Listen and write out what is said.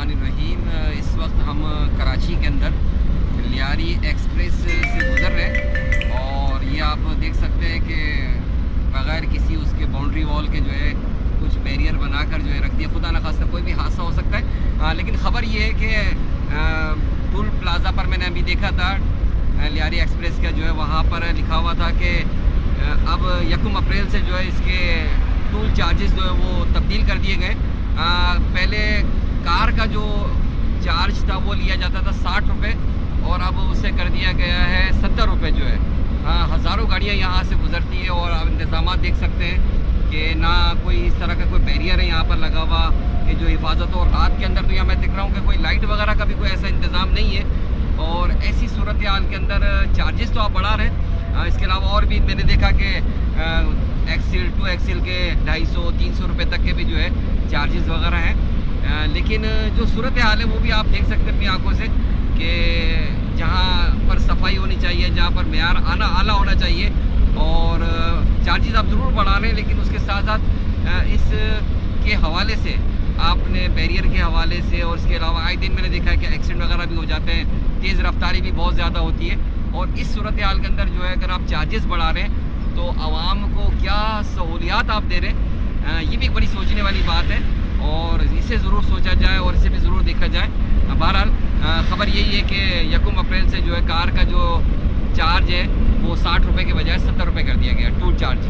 बिस्मिल्लाहिर्रहमानिर्रहीम। इस वक्त हम कराची के अंदर लियारी एक्सप्रेस से गुज़र रहे हैं और ये आप देख सकते हैं कि बग़ैर किसी उसके बाउंड्री वॉल के जो है कुछ बैरियर बनाकर जो है रख दिया। खुदा न खास्ता कोई भी हादसा हो सकता है। लेकिन ख़बर ये है कि टोल प्लाज़ा पर मैंने अभी देखा था लियारी एक्सप्रेस का जो है वहाँ पर लिखा हुआ था कि अब 1 अप्रैल से जो है इसके टोल चार्जेस जो है वो तब्दील कर दिए गए। पहले कार का जो चार्ज था वो लिया जाता था 60 रुपये और अब उसे कर दिया गया है 70 रुपये जो है। हज़ारों गाड़ियाँ यहाँ से गुज़रती है और आप इंतज़ाम देख सकते हैं कि ना कोई इस तरह का कोई बैरियर है यहाँ पर लगा हुआ कि जो हिफाजत हो। और रात के अंदर तो यहाँ मैं देख रहा हूँ कि कोई लाइट वगैरह का भी कोई ऐसा इंतज़ाम नहीं है और ऐसी सूरत हाल के अंदर चार्जेस तो आप बढ़ा रहे हैं। इसके अलावा और भी मैंने देखा कि एक्सिल 2 एक्सिल के 250-300 रुपये तक के भी जो है चार्जेस वगैरह हैं। लेकिन जो सूरत हाल है वो भी आप देख सकते हैं अपनी आंखों से कि जहाँ पर सफाई होनी चाहिए, जहाँ पर मेयार आला होना चाहिए और चार्जेस आप ज़रूर बढ़ा रहे हैं। लेकिन उसके साथ साथ इस के हवाले से आपने बैरियर के हवाले से और इसके अलावा आए दिन मैंने देखा है कि एक्सीडेंट वगैरह भी हो जाते हैं, तेज़ रफ्तारी भी बहुत ज़्यादा होती है। और इस सूरत हाल के अंदर जो है अगर आप चार्जेस बढ़ा रहे हैं तो आवाम को क्या सहूलियात आप दे रहे हैं, ये भी एक बड़ी सोचने वाली बात है और इसे ज़रूर सोचा जाए और इसे भी ज़रूर देखा जाए। बहरहाल ख़बर यही है कि 1 अप्रैल से जो है कार का जो चार्ज है वो 60 रुपये के बजाय 70 रुपये कर दिया गया टोल चार्ज।